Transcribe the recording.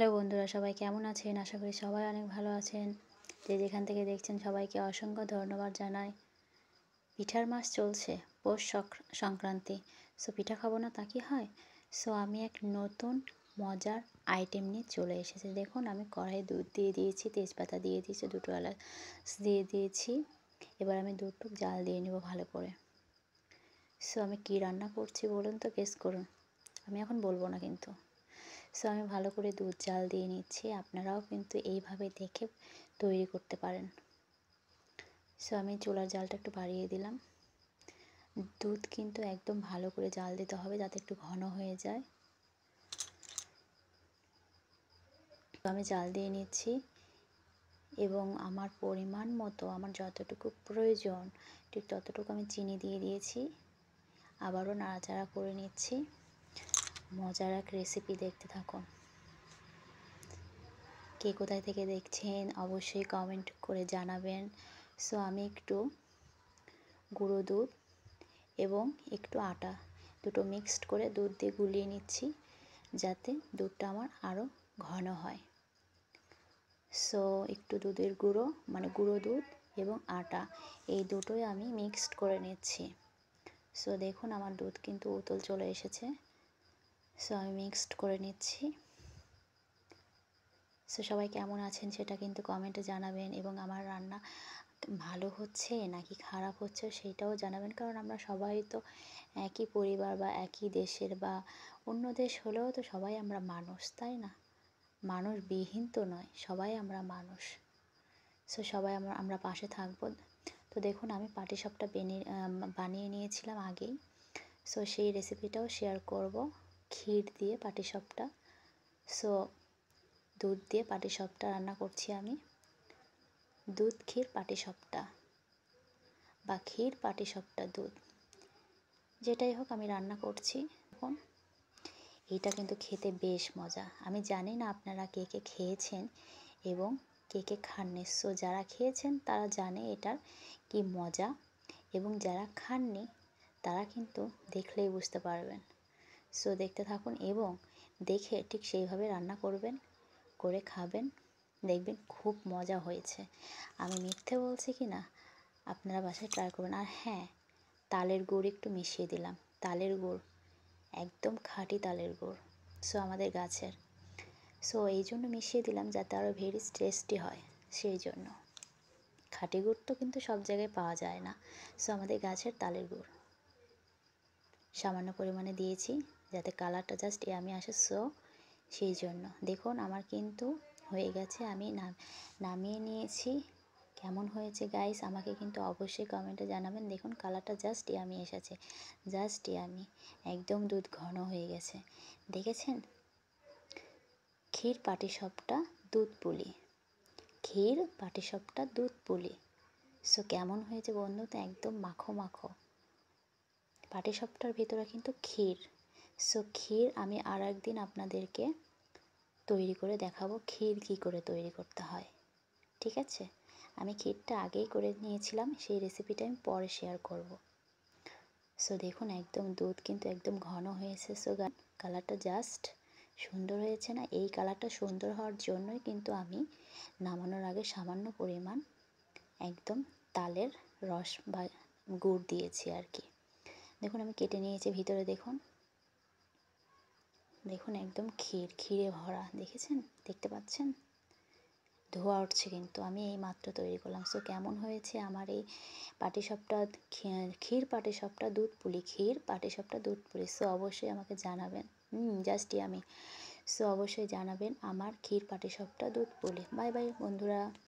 Hello বন্ধুরা, সবাই কেমন আছেন? আশা করি সবাই অনেক ভালো আছেন। যে যেখান থেকে দেখছেন সবাইকে অসংখ্য ধন্যবাদ জানাই। পিঠার মাস চলছে, পৌষ সংক্রান্তি। সো পিঠা খাবো না তা কি হয়? সো আমি এক নতুন মজার আইটেম নিয়ে চলে এসেছি। দেখুন, আমি কড়াইয়ে দুধ দিয়ে দিয়েছি, তেজপাতা দিয়ে দিয়েছি, দুটো এলাচ দিয়ে দিয়েছি। এবার আমি দুধটু জাল দিয়ে নেব ভালো করে। সো আমি কী রান্না করছি বলুন তো, গেস করুন। আমি এখন বলবো না কিন্তু। সো আমি ভালো করে দুধ জাল দিয়ে নিচ্ছি। আপনারাও কিন্তু এইভাবে দেখে তৈরি করতে পারেন। সো আমি চুলার জালটা একটু বাড়িয়ে দিলাম। দুধ কিন্তু একদম ভালো করে জাল দিতে হবে যাতে একটু ঘন হয়ে যায়। তো আমি জাল দিয়ে নিচ্ছি এবং আমার পরিমাণ মতো, আমার যতটুকু প্রয়োজন ঠিক ততটুকু আমি চিনি দিয়ে দিয়েছি। আবারও নাড়াচাড়া করে নিচ্ছি। মজার এক রেসিপি, দেখতে থাকুন। কে কোথায় থেকে দেখছেন অবশ্যই কমেন্ট করে জানাবেন। সো আমি একটু গুঁড়ো দুধ এবং একটু আটা দুটো মিক্সড করে দুধ দিয়ে গুলিয়ে নিচ্ছি যাতে দুধটা আমার আরও ঘন হয়। সো একটু দুধের গুঁড়ো গুঁড়ো দুধ এবং আটা এই দুটোই আমি মিক্সড করে নিচ্ছি। সো দেখুন, আমার দুধ কিন্তু উতল চলে এসেছে। সো আমি মিক্সড করে নিচ্ছি। সো সবাই কেমন আছেন সেটা কিন্তু কমেন্টে জানাবেন এবং আমার রান্না ভালো হচ্ছে নাকি খারাপ হচ্ছে সেইটাও জানাবেন, কারণ আমরা সবাই তো একই পরিবার বা একই দেশের বা অন্য দেশ হলেও তো সবাই আমরা মানুষ, তাই না? মানুষবিহীন তো নয়, সবাই আমরা মানুষ। সো সবাই আমরা পাশে থাকবো। তো দেখুন, আমি পাটিসাপটা বানিয়ে নিয়েছিলাম আগেই। সো সেই রেসিপিটাও শেয়ার করব। ক্ষীর দিয়ে পাটিসাপটা। সো দুধ দিয়ে পাটিসাপটা রান্না করছি আমি। দুধ ক্ষীর পাটিসাপটা বা ক্ষীর পাটিসাপটা দুধ, যেটাই হোক আমি রান্না করছি এখন। এটা কিন্তু খেতে বেশ মজা। আমি জানি না আপনারা কে কে খেয়েছেন এবং কে কে খাননি। সো যারা খেয়েছেন তারা জানে এটার কি মজা, এবং যারা খাননি তারা কিন্তু দেখলেই বুঝতে পারবেন। সো দেখতে থাকুন এবং দেখে ঠিক সেইভাবে রান্না করবেন, করে খাবেন, দেখবেন খুব মজা হয়েছে। আমি মিথ্যে বলছি কি না, আপনারা বাসায় ট্রাই করবেন। আর হ্যাঁ, তালের গুড় একটু মিশিয়ে দিলাম। তালের গুড় একদম খাঁটি তালের গুড়, সো আমাদের গাছের। সো এই জন্য মিশিয়ে দিলাম যাতে আরও ভেরি টেস্টি হয়, সেই জন্য। খাঁটি গুড় তো কিন্তু সব জায়গায় পাওয়া যায় না। সো আমাদের গাছের তালের গুড় সামান্য পরিমাণে দিয়েছি যাতে কালারটা জাস্ট ইয়ামি আসে। সো সেই জন্য দেখুন, আমার কিন্তু হয়ে গেছে। আমি নামিয়ে নিয়েছি। কেমন হয়েছে গাইস আমাকে কিন্তু অবশ্যই কমেন্টে জানাবেন। দেখুন, কালারটা জাস্ট ইয়ামি এসেছে, জাস্ট ইয়ামি। একদম দুধ ঘন হয়ে গেছে, দেখেছেন? ক্ষীর পাটিসাপটা দুধ পুলি, ক্ষীর পাটিসাপটা দুধ পুলি। সো কেমন হয়েছে বন্ধু? তো একদম মাখো মাখো। পাটিসাপটার ভিতরে কিন্তু ক্ষীর। সো ক্ষীর আমি আর একদিন আপনাদেরকে তৈরি করে দেখাবো, ক্ষীর কী করে তৈরি করতে হয়, ঠিক আছে? আমি ক্ষীরটা আগেই করে নিয়েছিলাম, সেই রেসিপিটা আমি পরে শেয়ার করব। সো দেখুন, একদম দুধ কিন্তু একদম ঘন হয়েছে। সো কালারটা জাস্ট সুন্দর হয়েছে না? এই কালারটা সুন্দর হওয়ার জন্যই কিন্তু আমি নামানোর আগে সামান্য পরিমাণ একদম তালের রস বা গুড় দিয়েছি আর কি। দেখুন, আমি কেটে নিয়েছি ভিতরে। দেখুন দেখুন একদম ক্ষীরে ভরা, দেখেছেন? দেখতে পাচ্ছেন? ধোয়া উঠছে কিন্তু, আমি এই মাত্র তৈরি করলাম। সো কেমন হয়েছে আমার এই পাটিসাপটা, ক্ষীর পাটিসাপটা দুধ পুলি, ক্ষীর পাটিসাপটা দুধ পুলি? সো অবশ্যই আমাকে জানাবেন। Just yummy. সো অবশ্যই জানাবেন আমার ক্ষীর পাটিসাপটা দুধ পুলি। বাই বাই বন্ধুরা।